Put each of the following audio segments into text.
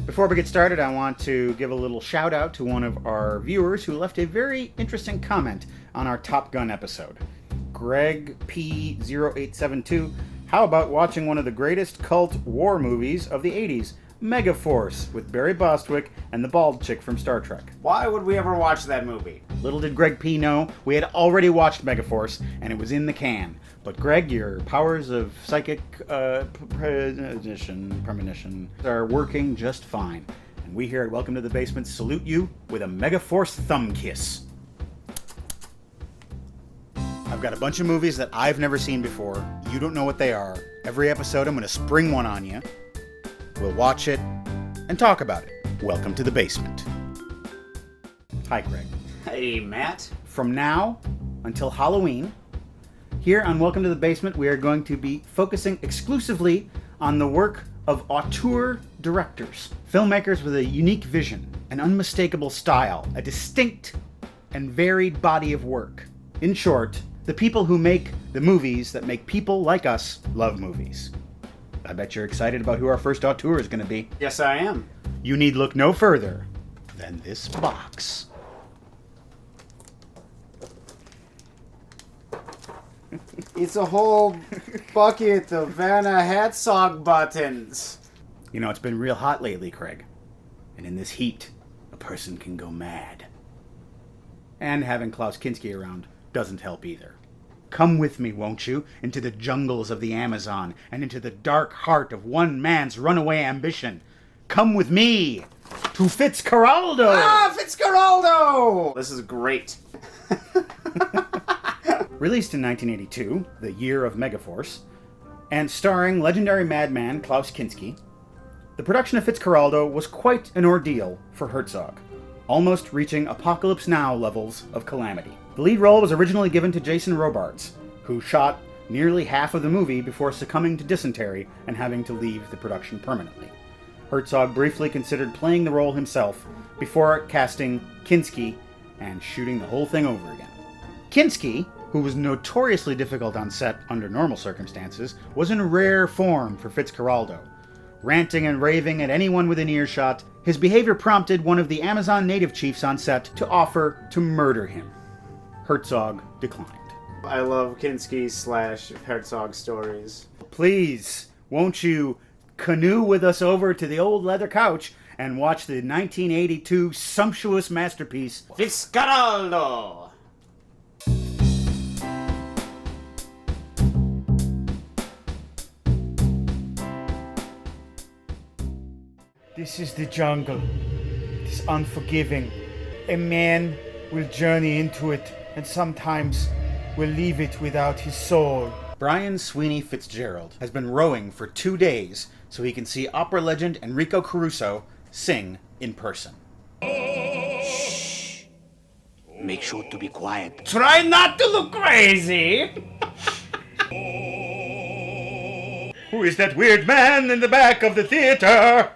Before we get started, I want to give a little shout out to one of our viewers who left a very interesting comment on our Top Gun episode. Greg P0872, how about watching one of the greatest cult war movies of the 80s, Megaforce, with Barry Bostwick and the bald chick from Star Trek? Why would we ever watch that movie? Little did Greg P know, we had already watched Megaforce, and it was in the can. But Greg, your powers of psychic premonition are working just fine. And we here at Welcome to the Basement salute you with a Megaforce thumb kiss. I've got a bunch of movies that I've never seen before. You don't know what they are. Every episode I'm going to spring one on you. We'll watch it and talk about it. Welcome to the Basement. Hi, Greg. Hey, Matt. From now until Halloween, here on Welcome to the Basement, we are going to be focusing exclusively on the work of auteur directors, filmmakers with a unique vision, an unmistakable style, a distinct and varied body of work. In short, the people who make the movies that make people like us love movies. I bet you're excited about who our first auteur is going to be. Yes, I am. You need look no further than this box. It's a whole bucket of Vanna Herzog buttons. You know, it's been real hot lately, Craig. And in this heat, a person can go mad. And having Klaus Kinski around doesn't help either. Come with me, won't you, into the jungles of the Amazon and into the dark heart of one man's runaway ambition. Come with me to Fitzcarraldo! Ah, Fitzcarraldo! This is great. Released in 1982, the year of Megaforce, and starring legendary madman Klaus Kinski, the production of Fitzcarraldo was quite an ordeal for Herzog, almost reaching Apocalypse Now levels of calamity. The lead role was originally given to Jason Robards, who shot nearly half of the movie before succumbing to dysentery and having to leave the production permanently. Herzog briefly considered playing the role himself before casting Kinski and shooting the whole thing over again. Kinski, who was notoriously difficult on set under normal circumstances, was in rare form for Fitzcarraldo. Ranting and raving at anyone within earshot, his behavior prompted one of the Amazon native chiefs on set to offer to murder him. Herzog declined. I love Kinski / Herzog stories. Please, won't you canoe with us over to the old leather couch and watch the 1982 sumptuous masterpiece, Fitzcarraldo! This is the jungle. It is unforgiving. A man will journey into it, and sometimes will leave it without his soul. Brian Sweeney Fitzgerald has been rowing for 2 days so he can see opera legend Enrico Caruso sing in person. Shh. Make sure to be quiet. Try not to look crazy! Who is that weird man in the back of the theater?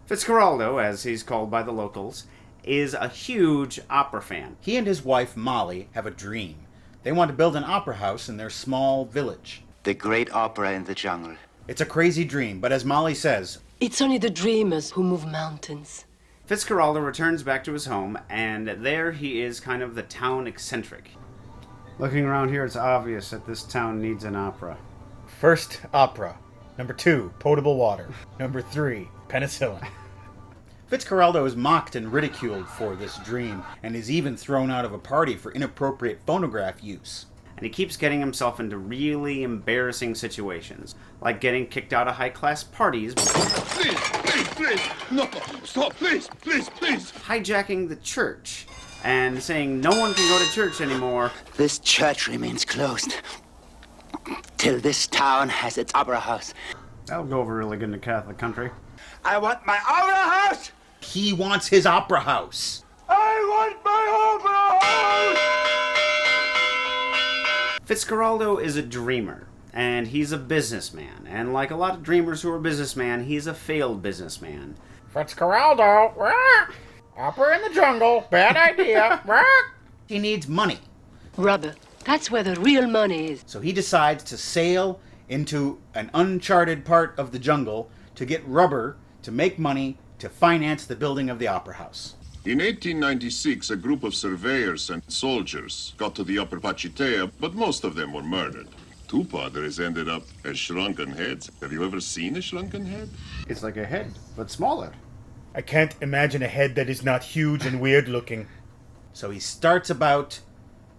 Fitzcarraldo, as he's called by the locals, is a huge opera fan. He and his wife Molly have a dream. They want to build an opera house in their small village. The great opera in the jungle. It's a crazy dream, but as Molly says, it's only the dreamers who move mountains. Fitzcarraldo returns back to his home, and there he is kind of the town eccentric. Looking around here, it's obvious that this town needs an opera. First, opera. Number 2, potable water. Number 3, penicillin. Fitzcarraldo is mocked and ridiculed for this dream, and is even thrown out of a party for inappropriate phonograph use. And he keeps getting himself into really embarrassing situations, like getting kicked out of high-class parties, Please, no, stop, please, hijacking the church, and saying no one can go to church anymore. This church remains closed till this town has its opera house. That'll go over really good in a Catholic country. I want my opera house! He wants his opera house. I want my opera house! Fitzcarraldo is a dreamer, and he's a businessman. And like a lot of dreamers who are businessmen, he's a failed businessman. Fitzcarraldo, opera in the jungle, bad idea. He needs money. Rubber. That's where the real money is. So he decides to sail into an uncharted part of the jungle to get rubber to make money to finance the building of the Opera House. In 1896, a group of surveyors and soldiers got to the Upper Pachitea, but most of them were murdered. Two padres ended up as shrunken heads. Have you ever seen a shrunken head? It's like a head, but smaller. I can't imagine a head that is not huge and weird looking. So he starts about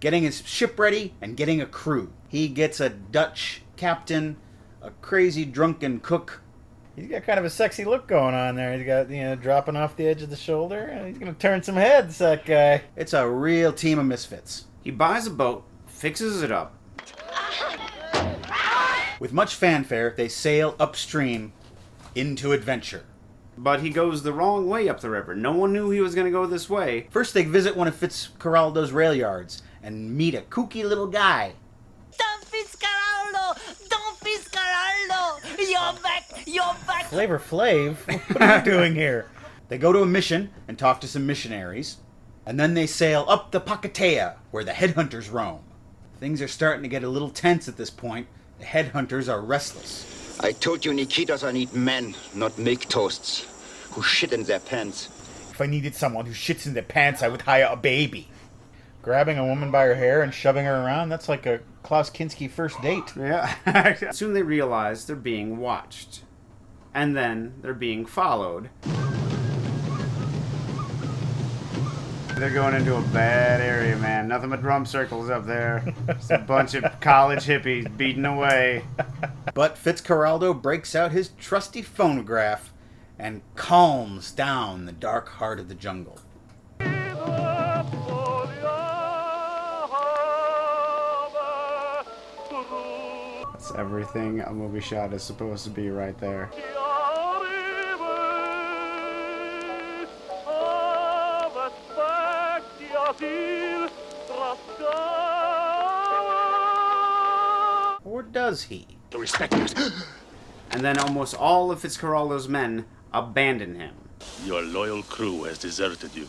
getting his ship ready and getting a crew. He gets a Dutch captain, a crazy drunken cook. He's got kind of a sexy look going on there. He's got, dropping off the edge of the shoulder. And he's going to turn some heads, that guy. It's a real team of misfits. He buys a boat, fixes it up. With much fanfare, they sail upstream into adventure. But he goes the wrong way up the river. No one knew he was going to go this way. First, they visit one of Fitzcarraldo's rail yards and meet a kooky little guy. Don Fitzcarraldo! Don Fitzcarraldo! You're back! Flavor Flav? What are you doing here? They go to a mission and talk to some missionaries. And then they sail up the Pachitea, where the headhunters roam. Things are starting to get a little tense at this point. The headhunters are restless. I told you Nikitas are need men, not milk toasts, who shit in their pants. If I needed someone who shits in their pants, I would hire a baby. Grabbing a woman by her hair and shoving her around, that's like a Klaus Kinski first date. Yeah. Soon they realize they're being watched. And then they're being followed. They're going into a bad area, man. Nothing but drum circles up there. Just a bunch of college hippies beating away. But Fitzcarraldo breaks out his trusty phonograph and calms down the dark heart of the jungle. That's everything a movie shot is supposed to be right there. Or does he? The respecters. And then almost all of Fitzcarraldo's men abandon him. Your loyal crew has deserted you.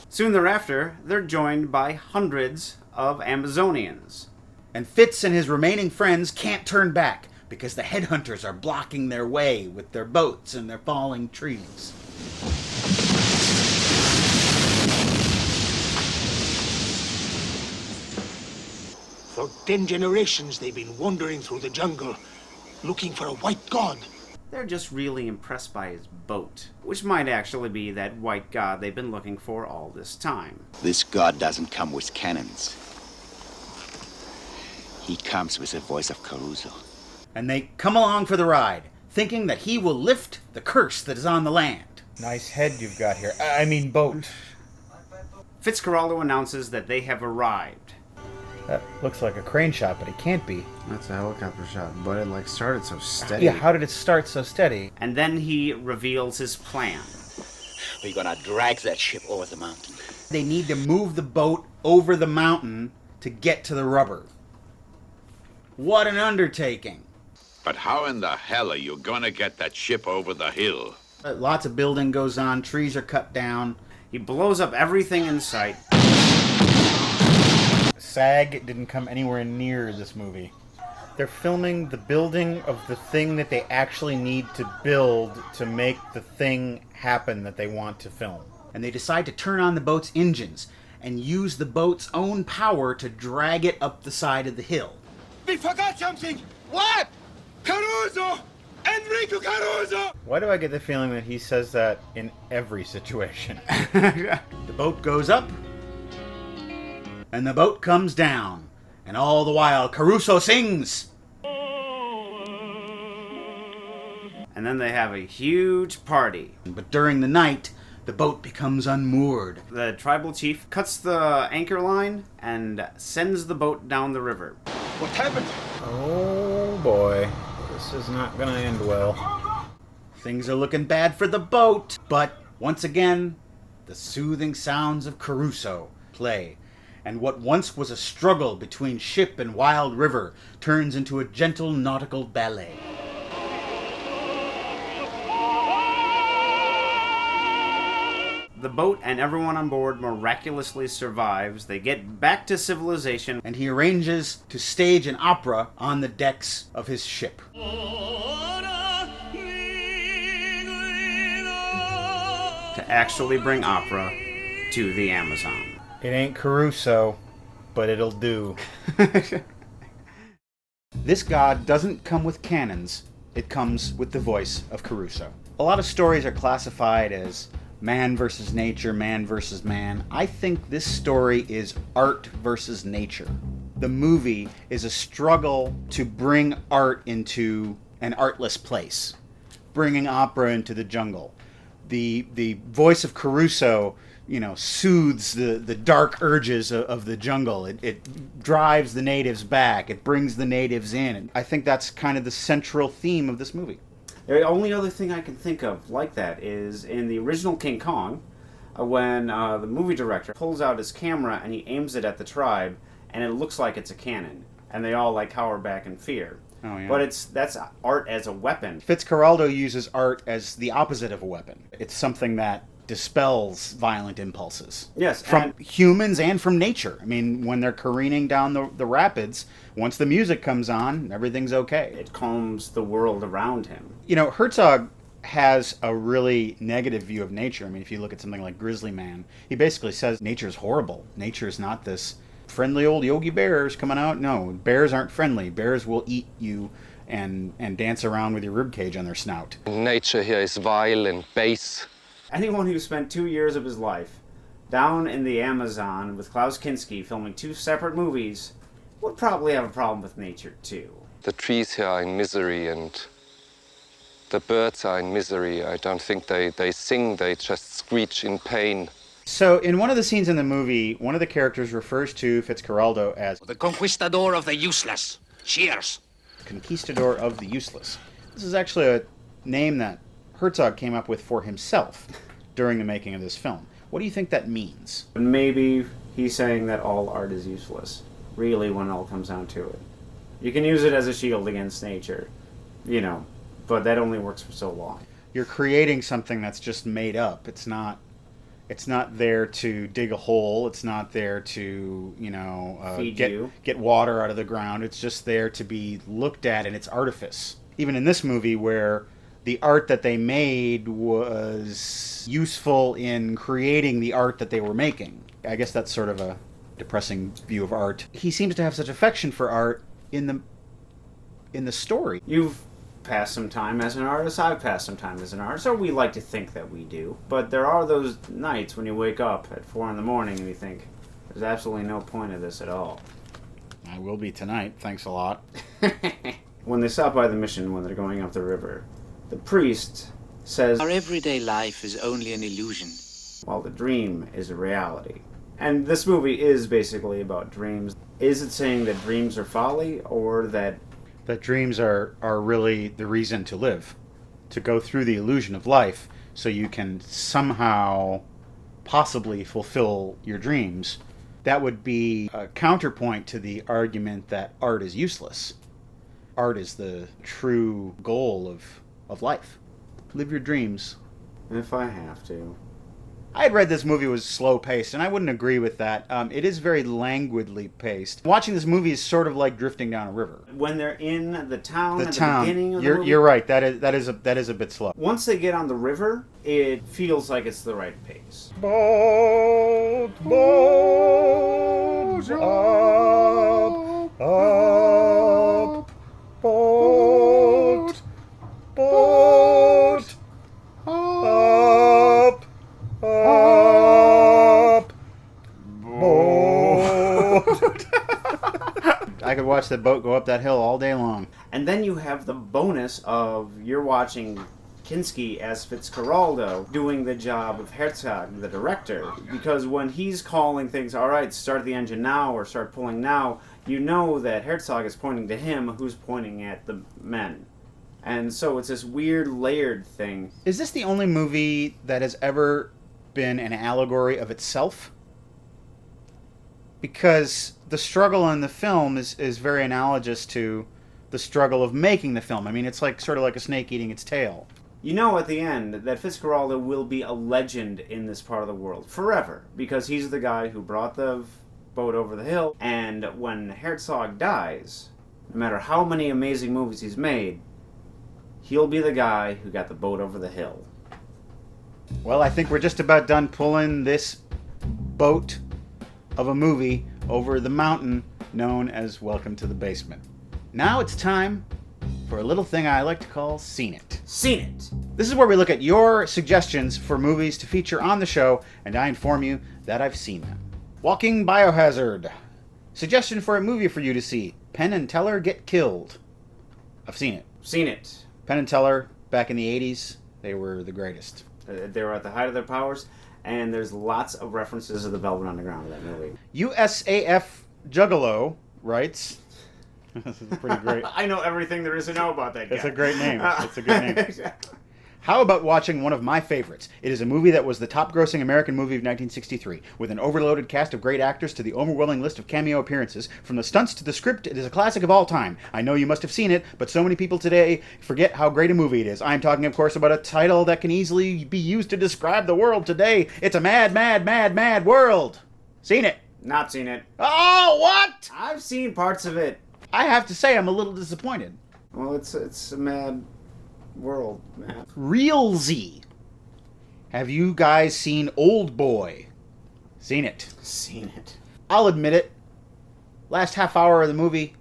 Soon thereafter, they're joined by hundreds of Amazonians. And Fitz and his remaining friends can't turn back because the headhunters are blocking their way with their boats and their falling trees. For 10 generations they've been wandering through the jungle, looking for a white god. They're just really impressed by his boat, which might actually be that white god they've been looking for all this time. This god doesn't come with cannons. He comes with the voice of Caruso. And they come along for the ride, thinking that he will lift the curse that is on the land. Nice head you've got here. I mean boat. Fitzcarraldo announces that they have arrived. That looks like a crane shot, but it can't be. That's a helicopter shot, but it started so steady. Yeah, how did it start so steady? And then he reveals his plan. We're gonna drag that ship over the mountain. They need to move the boat over the mountain to get to the rubber. What an undertaking. But how in the hell are you gonna get that ship over the hill? Lots of building goes on, trees are cut down. He blows up everything in sight. SAG didn't come anywhere near this movie. They're filming the building of the thing that they actually need to build to make the thing happen that they want to film. And they decide to turn on the boat's engines and use the boat's own power to drag it up the side of the hill. We forgot something! What? Caruso! Enrico Caruso! Why do I get the feeling that he says that in every situation? The boat goes up, and the boat comes down, and all the while Caruso sings. And then they have a huge party. But during the night, the boat becomes unmoored. The tribal chief cuts the anchor line and sends the boat down the river. What happened? Oh boy, this is not gonna end well. Things are looking bad for the boat, but once again, the soothing sounds of Caruso play. And what once was a struggle between ship and wild river turns into a gentle nautical ballet. The boat and everyone on board miraculously survives. They get back to civilization. And he arranges to stage an opera on the decks of his ship. to actually bring opera to the Amazon. It ain't Caruso, but it'll do. This god doesn't come with cannons, it comes with the voice of Caruso. A lot of stories are classified as man versus nature, man versus man. I think this story is art versus nature. The movie is a struggle to bring art into an artless place, bringing opera into the jungle. The voice of Caruso, soothes the dark urges of the jungle. It drives the natives back. It brings the natives in. And I think that's kind of the central theme of this movie. The only other thing I can think of like that is in the original King Kong, when the movie director pulls out his camera and he aims it at the tribe, and it looks like it's a cannon, and they all cower back in fear. Oh, yeah. But that's art as a weapon. Fitzcarraldo uses art as the opposite of a weapon. It's something that dispels violent impulses. Yes, from humans and from nature. I mean, when they're careening down the rapids, once the music comes on, everything's okay. It calms the world around him. Herzog has a really negative view of nature. I mean, if you look at something like Grizzly Man, he basically says nature's horrible. Nature's not this friendly old Yogi Bears coming out. No, bears aren't friendly. Bears will eat you and dance around with your ribcage on their snout. Nature here is vile and base. Anyone who spent 2 years of his life down in the Amazon with Klaus Kinski filming 2 separate movies would probably have a problem with nature too. The trees here are in misery and the birds are in misery. I don't think they sing, they just screech in pain. So in one of the scenes in the movie, one of the characters refers to Fitzcarraldo as the conquistador of the useless. Cheers. Conquistador of the useless. This is actually a name that Herzog came up with for himself during the making of this film. What do you think that means? Maybe he's saying that all art is useless, really, when it all comes down to it. You can use it as a shield against nature, but that only works for so long. You're creating something that's just made up. It's not there to dig a hole. It's not there to, get water out of the ground. It's just there to be looked at in its artifice. Even in this movie where the art that they made was useful in creating the art that they were making. I guess that's sort of a depressing view of art. He seems to have such affection for art in the story. You've passed some time as an artist, I've passed some time as an artist, or we like to think that we do. But there are those nights when you wake up at 4 a.m. and you think, there's absolutely no point of this at all. I will be tonight, thanks a lot. When they stop by the mission when they're going up the river, the priest says, our everyday life is only an illusion, while the dream is a reality. And this movie is basically about dreams. Is it saying that dreams are folly, or that dreams are really the reason to live, to go through the illusion of life so you can somehow possibly fulfill your dreams? That would be a counterpoint to the argument that art is useless. Art is the true goal of life. Live your dreams. If I have to. I had read this movie was slow-paced, and I wouldn't agree with that. It is very languidly paced. Watching this movie is sort of like drifting down a river. When they're in the town at the beginning of the movie, you're right. That is a bit slow. Once they get on the river, it feels like it's the right pace. Boat, boat, up, up, boat, boat, up, up, boat. I could watch the boat go up that hill all day long. And then you have the bonus of you're watching Kinski as Fitzcarraldo doing the job of Herzog, the director. Because when he's calling things, all right, start the engine now or start pulling now, you know that Herzog is pointing to him, who's pointing at the men. And so it's this weird layered thing. Is this the only movie that has ever been an allegory of itself? Because the struggle in the film is very analogous to the struggle of making the film. I mean, it's like sort of like a snake eating its tail. You know at the end that Fitzcarraldo will be a legend in this part of the world forever, because he's the guy who brought the boat over the hill, and when Herzog dies, no matter how many amazing movies he's made, he'll be the guy who got the boat over the hill. Well, I think we're just about done pulling this boat of a movie over the mountain known as Welcome to the Basement. Now it's time for a little thing I like to call Seen It. Seen It. This is where we look at your suggestions for movies to feature on the show, and I inform you that I've seen them. Walking Biohazard. Suggestion for a movie for you to see. Penn and Teller Get Killed. I've seen it. Seen it. Penn and Teller, back in the 80s, they were the greatest. They were at the height of their powers, and there's lots of references to the Velvet Underground in that movie. USAF Juggalo writes... This is pretty great. I know everything there is to know about that guy. It's a great name. It's a good name. Exactly. How about watching one of my favorites? It is a movie that was the top-grossing American movie of 1963, with an overloaded cast of great actors to the overwhelming list of cameo appearances. From the stunts to the script, it is a classic of all time. I know you must have seen it, but so many people today forget how great a movie it is. I'm talking, of course, about a title that can easily be used to describe the world today. It's a mad, mad, mad, mad world. Seen it? Not seen it. Oh, what? I've seen parts of it. I have to say, I'm a little disappointed. Well, it's a mad world, man. Real Z. Have you guys seen Oldboy? Seen it. Seen it. I'll admit it. Last half hour of the movie,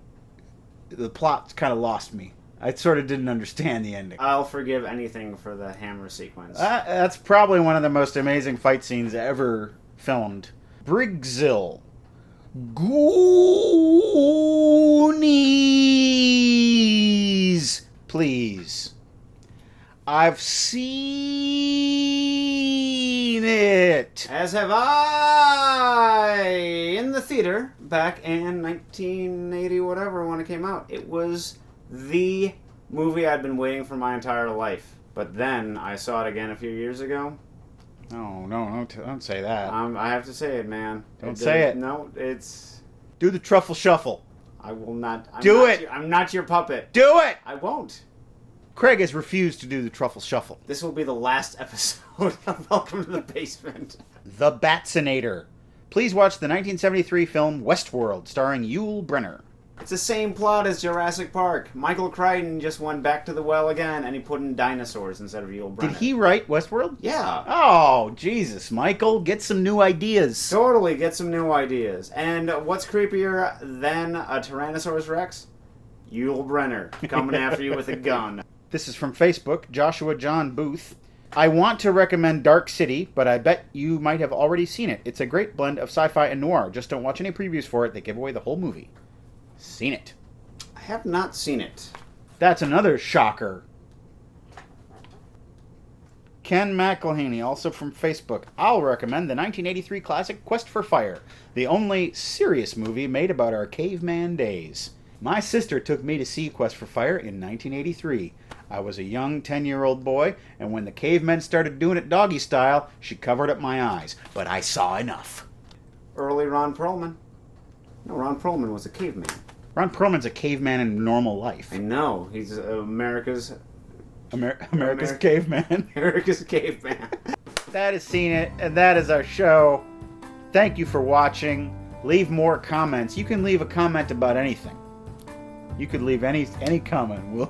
the plot kind of lost me. I sort of didn't understand the ending. I'll forgive anything for the hammer sequence. That's probably one of the most amazing fight scenes ever filmed. Brigzil. Goonies, please. I've seen it. As have I. In the theater back in 1980, whatever, when it came out. It was the movie I'd been waiting for my entire life. But then I saw it again a few years ago. Oh, no, don't say that. I have to say it, man. Don't say it. No, it's... Do the truffle shuffle. I will not... I'm not your puppet. Do it! I won't. Craig has refused to do the truffle shuffle. This will be the last episode of Welcome to the Basement. The Batsinator. Please watch the 1973 film Westworld, starring Yul Brynner. It's the same plot as Jurassic Park. Michael Crichton just went back to the well again, and he put in dinosaurs instead of Yul Brynner. Did he write Westworld? Yeah. Oh, Jesus, Michael. Get some new ideas. Totally, get some new ideas. And what's creepier than a Tyrannosaurus Rex? Yul Brynner coming after you with a gun. This is from Facebook, Joshua John Booth. I want to recommend Dark City, but I bet you might have already seen it. It's a great blend of sci-fi and noir. Just don't watch any previews for it. They give away the whole movie. Seen it. I have not seen it. That's another shocker. Ken McElhaney, also from Facebook. I'll recommend the 1983 classic Quest for Fire, the only serious movie made about our caveman days. My sister took me to see Quest for Fire in 1983. I was a young 10-year-old boy, and when the cavemen started doing it doggy style, she covered up my eyes. But I saw enough. Early Ron Perlman. No, Ron Perlman was a caveman. Ron Perlman's a caveman in normal life. I know. He's America's caveman. America's caveman. That is Seen It, and that is our show. Thank you for watching. Leave more comments. You can leave a comment about anything. You could leave any comment.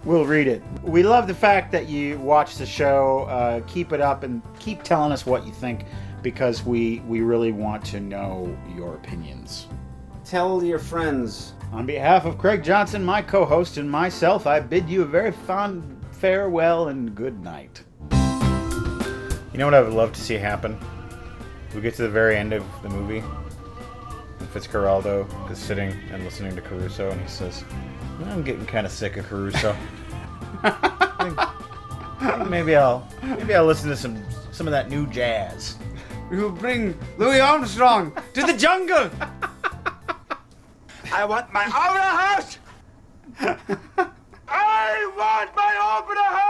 We'll read it. We love the fact that you watch the show. Keep it up and keep telling us what you think, because we really want to know your opinions. Tell your friends. On behalf of Craig Johnson, my co-host, and myself, I bid you a very fond farewell and good night. You know what I would love to see happen? We get to the very end of the movie, and Fitzcarraldo is sitting and listening to Caruso, and he says, I'm getting kind of sick of Caruso. Maybe I'll listen to some of that new jazz. You bring Louis Armstrong to the jungle. I want my opera house! I want my opera house!